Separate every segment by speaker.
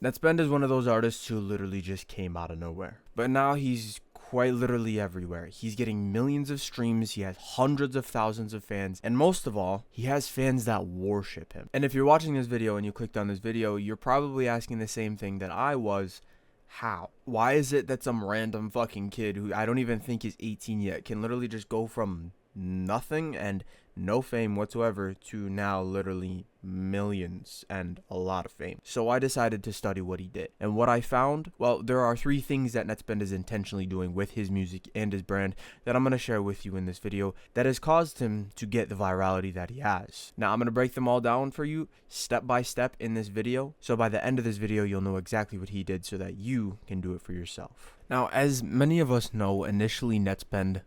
Speaker 1: Netspend is one of those artists who literally just came out of nowhere. But now he's quite literally everywhere. He's getting millions of streams, he has hundreds of thousands of fans, and most of all, he has fans that worship him. And if you're watching this video and you clicked on this video, you're probably asking the same thing that I was. How? Why is it that some random fucking kid who I don't even think is 18 yet can literally just go from nothing and no fame whatsoever to now literally millions and a lot of fame? So I decided to study what he did. And what I found, well, there are 3 things that Netspend is intentionally doing with his music and his brand that I'm going to share with you in this video that has caused him to get the virality that he has. Now I'm going to break them all down for you step by step in this video. So by the end of this video, you'll know exactly what he did so that you can do it for yourself. Now, as many of us know, initially Netspend,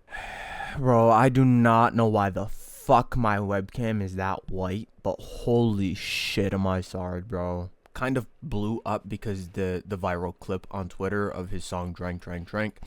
Speaker 1: bro, I do not know why the fuck my webcam is that white, but holy shit am I sorry, bro. Kind of blew up because the viral clip on Twitter of his song Drank Drank Drank.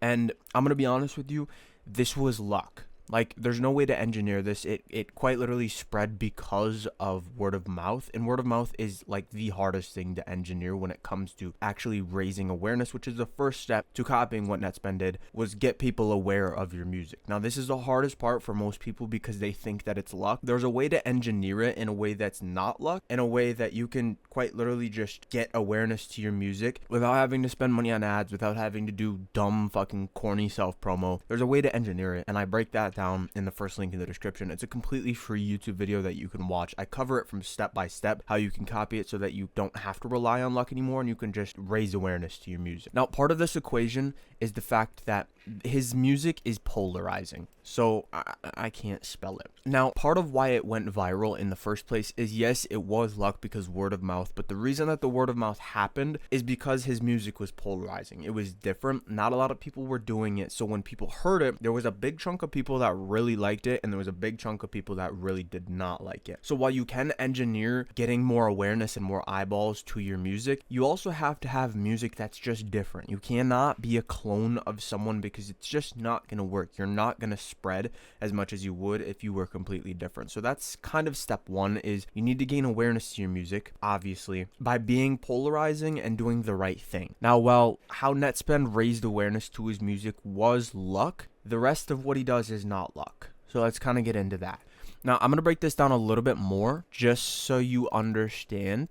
Speaker 1: And I'm gonna be honest with you, this was luck. Like, there's no way to engineer this. It quite literally spread because of word of mouth. And word of mouth is like the hardest thing to engineer when it comes to actually raising awareness, which is the first step to copying what Netspend did, was get people aware of your music. Now, this is the hardest part for most people because they think that it's luck. There's a way to engineer it in a way that's not luck, in a way that you can quite literally just get awareness to your music without having to spend money on ads, without having to do dumb fucking corny self-promo. There's a way to engineer it, and I break that down in the first link in the description. It's a completely free YouTube video that you can watch. I cover it from step by step, how you can copy it so that you don't have to rely on luck anymore and you can just raise awareness to your music. Now, part of this equation is the fact that his music is polarizing. So I can't spell it. Now, part of why it went viral in the first place is, yes, it was luck because word of mouth, but the reason that the word of mouth happened is because his music was polarizing. It was different. Not a lot of people were doing it. So when people heard it, there was a big chunk of people that really liked it, and there was a big chunk of people that really did not like it. So while you can engineer getting more awareness and more eyeballs to your music, you also have to have music that's just different. You cannot be a clone of someone because it's just not going to work. You're not going to spread as much as you would if you were completely different. So that's kind of step 1, is you need to gain awareness to your music, obviously, by being polarizing and doing the right thing. Now, while how Netspend raised awareness to his music was luck, the rest of what he does is not luck. So let's kind of get into that. Now, I'm going to break this down a little bit more just so you understand.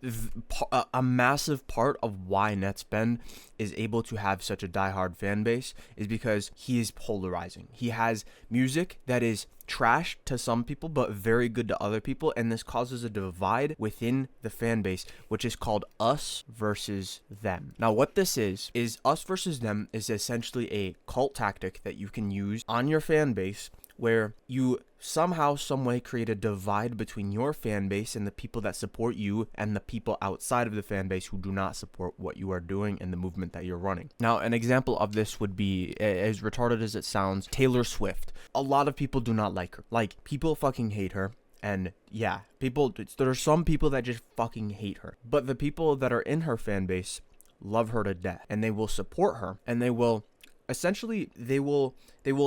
Speaker 1: A massive part of why Netspend is able to have such a diehard fan base is because he is polarizing. He has music that is trash to some people but very good to other people, and this causes a divide within the fan base, which is called us versus them. Now, what this is us versus them is essentially a cult tactic that you can use on your fan base, where you somehow, some way create a divide between your fan base and the people that support you and the people outside of the fan base who do not support what you are doing and the movement that you're running. Now, an example of this would be, as retarded as it sounds, Taylor Swift. A lot of people do not like her. Like, people fucking hate her. And yeah, there are some people that just fucking hate her. But the people that are in her fan base love her to death, and they will support her, and they will essentially, they will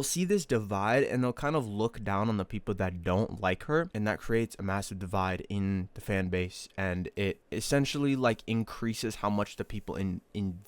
Speaker 1: see this divide, and they'll kind of look down on the people that don't like her, and that creates a massive divide in the fan base, and it essentially like increases how much the people in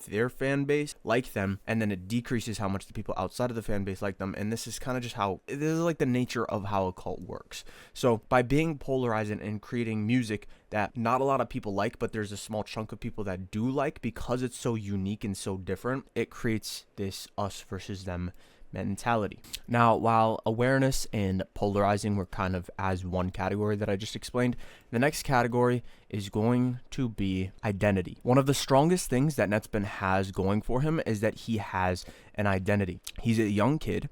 Speaker 1: their fan base like them, and then it decreases how much the people outside of the fan base like them. And this is kind of just how, this is like the nature of how a cult works. So by being polarizing and creating music that not a lot of people like, but there's a small chunk of people that do like, because it's so unique and so different, it creates this us versus them mentality. Now, while awareness and polarizing were kind of as one category that I just explained, the next category is going to be identity. One of the strongest things that Netspend has going for him is that he has an identity. He's a young kid,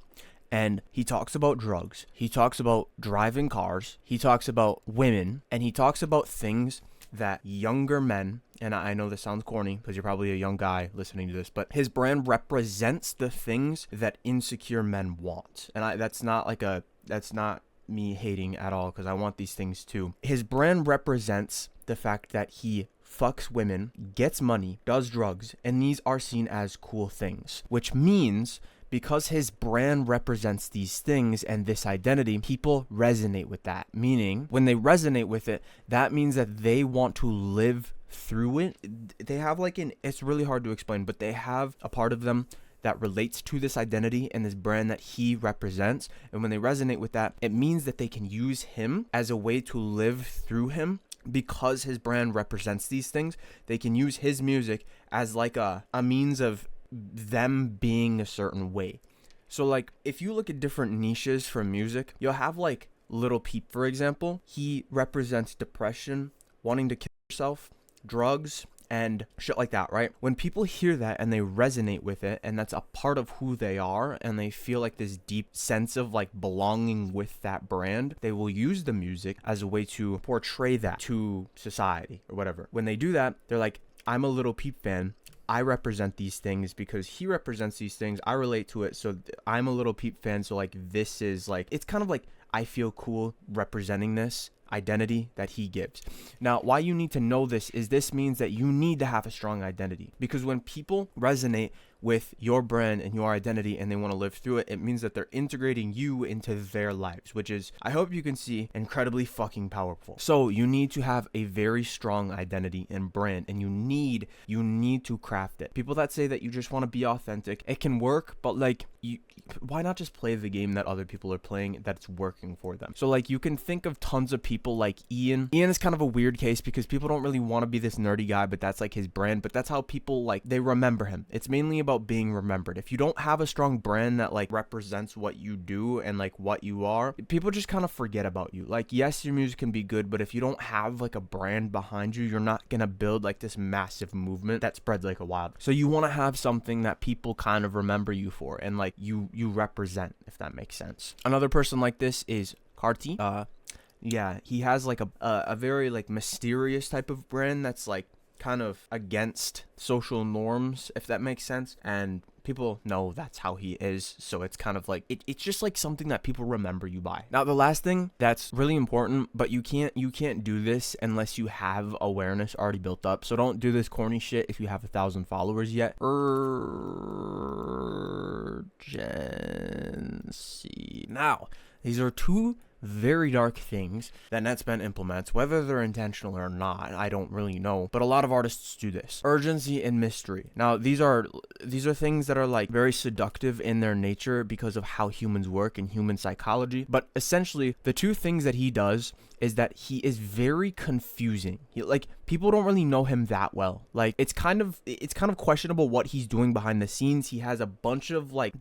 Speaker 1: and he talks about drugs, he talks about driving cars, he talks about women, and he talks about things that younger men, and I know this sounds corny because you're probably a young guy listening to this, but his brand represents the things that insecure men want. And that's not me hating at all, because I want these things too. His brand represents the fact that he fucks women, gets money, does drugs, and these are seen as cool things, which means because his brand represents these things and this identity, people resonate with that. Meaning, when they resonate with it, that means that they want to live through it, they have like it's really hard to explain, but they have a part of them that relates to this identity and this brand that he represents. And when they resonate with that, it means that they can use him as a way to live through him. Because his brand represents these things, they can use his music as like a means of them being a certain way. So like if you look at different niches for music, you'll have like Lil Peep, for example. He represents depression, wanting to kill yourself, drugs, and shit like that, right? When people hear that and they resonate with it, and that's a part of who they are, and they feel like this deep sense of like belonging with that brand, they will use the music as a way to portray that to society or whatever. When they do that, they're like, I'm a Lil Peep fan. I represent these things because he represents these things. I relate to it. So I'm a Lil Peep fan. So like, this is like, it's kind of like, I feel cool representing this identity that he gives. Now, why you need to know this is this means that you need to have a strong identity, because when people resonate with your brand and your identity and they want to live through it, it means that they're integrating you into their lives, which is, I hope you can see, incredibly fucking powerful. So you need to have a very strong identity and brand, and you need to craft it. People that say that you just want to be authentic, it can work, but like, why not just play the game that other people are playing that's working for them? So like, you can think of tons of people like Ian. Ian is kind of a weird case because people don't really want to be this nerdy guy, but that's like his brand. But that's how people like, they remember him. It's mainly about being remembered. If you don't have a strong brand that like represents what you do and like what you are, people just kind of forget about you. Like, yes, your music can be good, but if you don't have like a brand behind you, you're not gonna build like this massive movement that spreads like a wild. So you want to have something that people kind of remember you for and like you represent, if that makes sense. Another person like this is Carti. Yeah, he has like a very like mysterious type of brand that's like kind of against social norms, if that makes sense, and people know that's how he is, so it's kind of like it's just like something that people remember you by. Now, the last thing that's really important, but you can't do this unless you have awareness already built up, so don't do this corny shit if you have 1,000 followers yet. Urgency. Now, these are two very dark things that Netspend implements. Whether they're intentional or not, I don't really know, but a lot of artists do this. Urgency and mystery. Now, these are things that are like very seductive in their nature because of how humans work and human psychology, but essentially the two things that he does is that he is very confusing. Like, people don't really know him that well. Like, it's kind of questionable what he's doing behind the scenes. He has a bunch of like,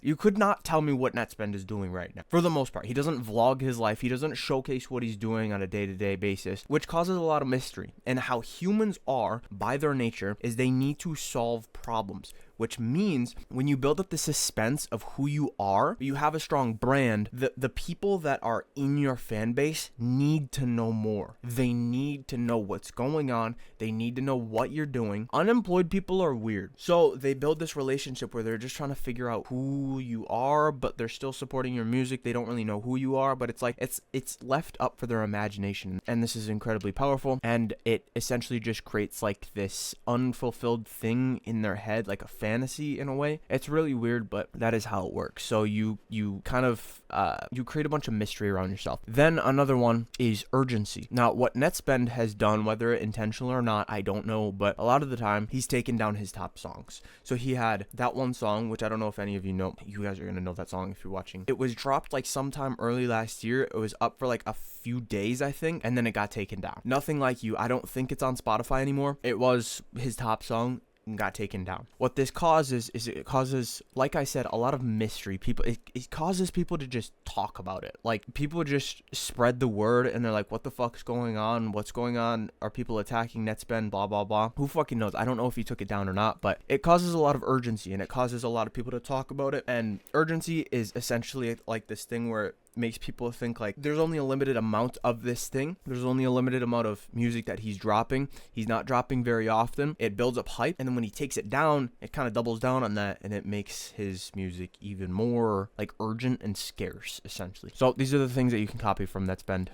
Speaker 1: you could not tell me what Netspend is doing right now. For the most part, he doesn't vlog his life. He doesn't showcase what he's doing on a day-to-day basis, which causes a lot of mystery. And how humans are by their nature is they need to solve problems, which means when you build up the suspense of who you are, you have a strong brand, the people that are in your fan base need to know more. They need to know what's going on. They need to know what you're doing. Unemployed people are weird. So they build this relationship where they're just trying to figure out who you are, but they're still supporting your music. They don't really know who you are, but it's like, it's left up for their imagination. And this is incredibly powerful. And it essentially just creates like this unfulfilled thing in their head, like a fantasy in a way. It's really weird, but that is how it works. So you kind of you create a bunch of mystery around yourself. Then another one is urgency. Now, what Netspend has done, whether intentional or not, I don't know, but a lot of the time he's taken down his top songs. So he had that one song, which I don't know if any of you know. You guys are gonna know that song if you're watching. It was dropped like sometime early last year. It was up for like a few days, I think, and then it got taken down. Nothing Like You. I don't think it's on Spotify anymore. It was his top song, got taken down. What this causes is it causes, like I said, a lot of mystery. It causes people to just talk about it. Like, people just spread the word and they're like, what the fuck's going on? What's going on? Are people attacking Netspend? Blah, blah, blah. Who fucking knows? I don't know if he took it down or not, but it causes a lot of urgency and it causes a lot of people to talk about it. And urgency is essentially like this thing where it makes people think like there's only a limited amount of this thing. There's only a limited amount of music that he's dropping. He's not dropping very often. It builds up hype, and then when he takes it down, it kind of doubles down on that, and it makes his music even more like urgent and scarce, essentially. So these are the things that you can copy from Netspend.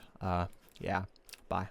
Speaker 1: Yeah, bye.